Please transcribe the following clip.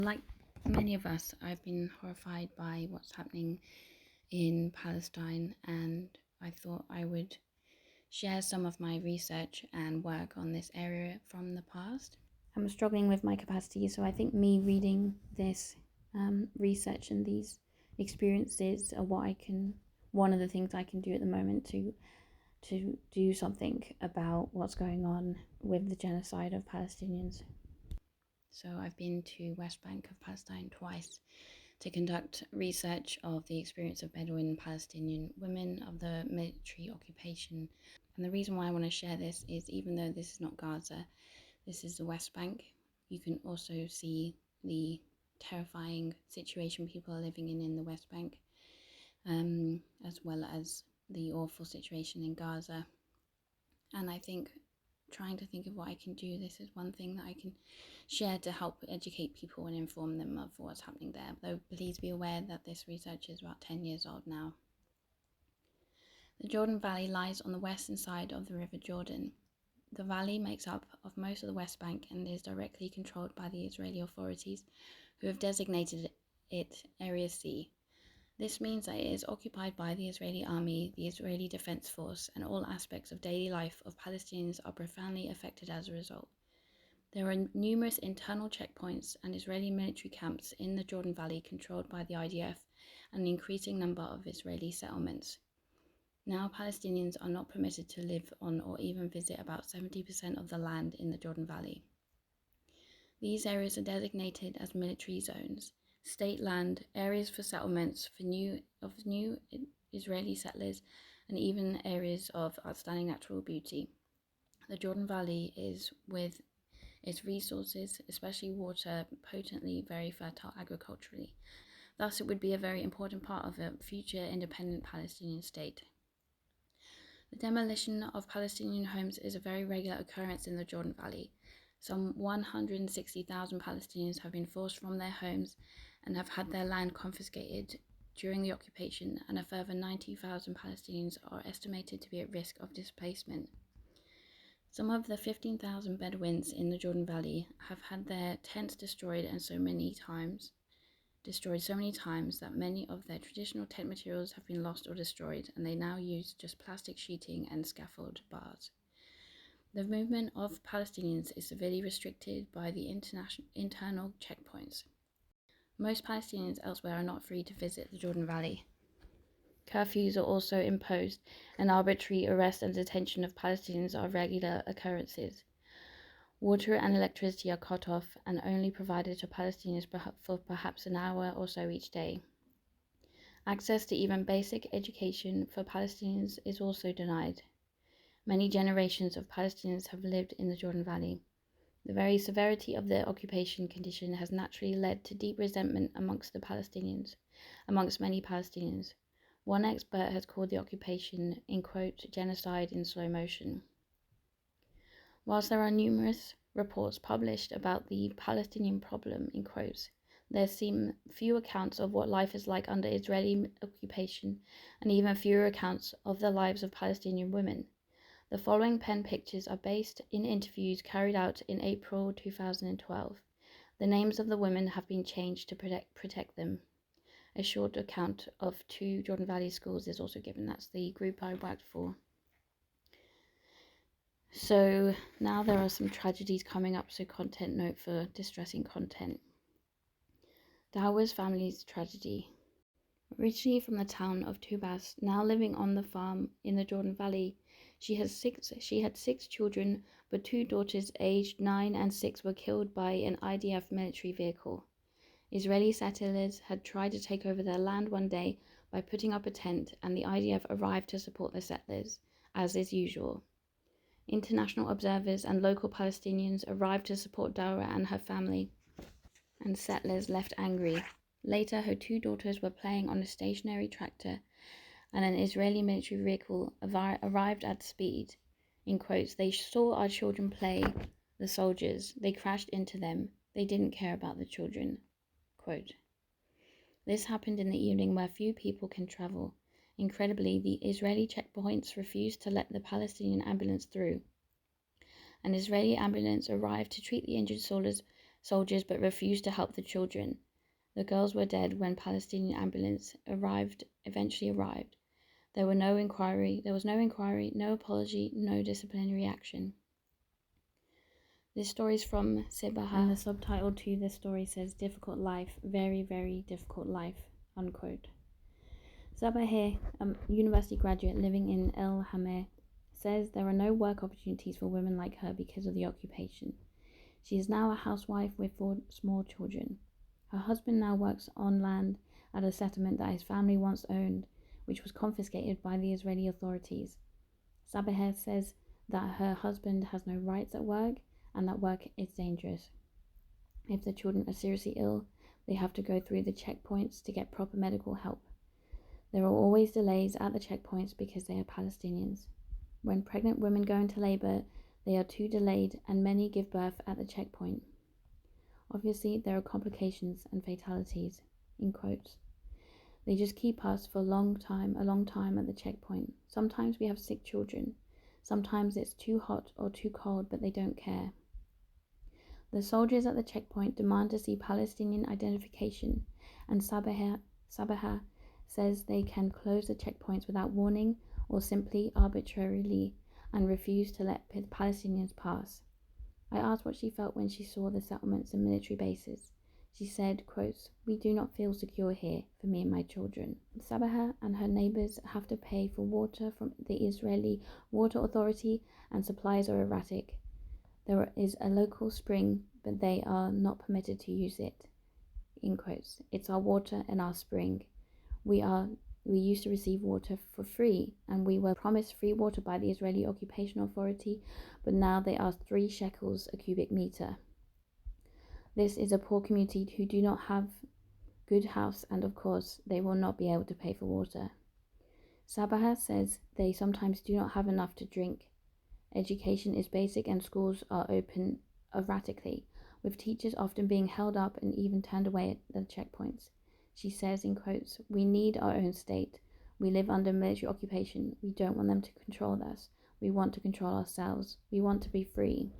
Like many of us, I've been horrified by what's happening in Palestine, and I thought I would share some of my research and work on this area from the past. I'm struggling with my capacity, so I think me reading this research and these experiences are one of the things I can do at the moment to do something about what's going on with the genocide of Palestinians. So I've been to West Bank of Palestine twice to conduct research of the experience of Bedouin Palestinian women of the military occupation. And the reason why I want to share this is, even though this is not Gaza, this is the West Bank, you can also see the terrifying situation people are living in the West Bank, as well as the awful situation in Gaza. And I think trying to think of what I can do, this is one thing that I can share to help educate people and inform them of what's happening there. Though please be aware that this research is about 10 years old now. The Jordan Valley lies on the western side of the River Jordan. The valley makes up of most of the West Bank and is directly controlled by the Israeli authorities, who have designated it Area C. This means that it is occupied by the Israeli army, the Israeli Defense Force, and all aspects of daily life of Palestinians are profoundly affected as a result. There are numerous internal checkpoints and Israeli military camps in the Jordan Valley controlled by the IDF and an increasing number of Israeli settlements. Now Palestinians are not permitted to live on or even visit about 70% of the land in the Jordan Valley. These areas are designated as military zones, state land, areas for settlements for new Israeli settlers, and even areas of outstanding natural beauty. The Jordan Valley is, with its resources, especially water, potently very fertile agriculturally. Thus, it would be a very important part of a future independent Palestinian state. The demolition of Palestinian homes is a very regular occurrence in the Jordan Valley. Some 160,000 Palestinians have been forced from their homes and have had their land confiscated during the occupation, and a further 90,000 Palestinians are estimated to be at risk of displacement. Some of the 15,000 Bedouins in the Jordan Valley have had their tents destroyed so many times that many of their traditional tent materials have been lost or destroyed, and they now use just plastic sheeting and scaffold bars. The movement of Palestinians is severely restricted by the internal checkpoints. Most Palestinians elsewhere are not free to visit the Jordan Valley. Curfews are also imposed, and arbitrary arrest and detention of Palestinians are regular occurrences. Water and electricity are cut off and only provided to Palestinians for perhaps an hour or so each day. Access to even basic education for Palestinians is also denied. Many generations of Palestinians have lived in the Jordan Valley. The very severity of the occupation condition has naturally led to deep resentment amongst many Palestinians. One expert has called the occupation, in quote, genocide in slow motion. Whilst there are numerous reports published about the Palestinian problem, in quotes, there seem few accounts of what life is like under Israeli occupation, and even fewer accounts of the lives of Palestinian women. The following pen pictures are based in interviews carried out in April 2012. The names of the women have been changed to protect them. A short account of 2 Jordan Valley schools is also given. That's the group I worked for. So now there are some tragedies coming up, so content note for distressing content. Dawa's family's tragedy. Originally from the town of Tubas, now living on the farm in the Jordan Valley, she had 6 children, but 2 daughters aged 9 and 6 were killed by an IDF military vehicle. Israeli settlers had tried to take over their land one day by putting up a tent, and the IDF arrived to support the settlers, as is usual. International observers and local Palestinians arrived to support Dawa and her family, and settlers left angry. Later, her 2 daughters were playing on a stationary tractor, and an Israeli military vehicle arrived at speed. In quotes, they saw our children play, the soldiers. They crashed into them. They didn't care about the children. Quote. This happened in the evening where few people can travel. Incredibly, the Israeli checkpoints refused to let the Palestinian ambulance through. An Israeli ambulance arrived to treat the injured soldiers but refused to help the children. The girls were dead when Palestinian ambulance eventually arrived. There was no inquiry, no apology, no disciplinary action. This story is from Sibaha, and the subtitle to this story says, "Difficult life, very, very difficult life," unquote. Sabaheh, a university graduate living in El Hameh, says there are no work opportunities for women like her because of the occupation. She is now a housewife with 4 small children. Her husband now works on land at a settlement that his family once owned, which was confiscated by the Israeli authorities. Sabaheh says that her husband has no rights at work and that work is dangerous. If the children are seriously ill, they have to go through the checkpoints to get proper medical help. There are always delays at the checkpoints because they are Palestinians. When pregnant women go into labor, they are too delayed and many give birth at the checkpoint. Obviously, there are complications and fatalities, in quotes. They just keep us for a long time at the checkpoint. Sometimes we have sick children. Sometimes it's too hot or too cold, but they don't care. The soldiers at the checkpoint demand to see Palestinian identification, and Sabaha says they can close the checkpoints without warning or simply arbitrarily and refuse to let Palestinians pass. I asked what she felt when she saw the settlements and military bases. She said, quotes, "We do not feel secure here for me and my children." Sabaha and her neighbors have to pay for water from the Israeli Water Authority and supplies are erratic. There is a local spring, but they are not permitted to use it. In quotes, "It's our water and our spring. We used to receive water for free, and we were promised free water by the Israeli Occupation Authority, but now they ask 3 shekels a cubic meter. This is a poor community who do not have good house, and of course, they will not be able to pay for water." Sabaha says they sometimes do not have enough to drink. Education is basic and schools are open erratically, with teachers often being held up and even turned away at the checkpoints. She says, in quotes, "We need our own state. We live under military occupation. We don't want them to control us. We want to control ourselves. We want to be free."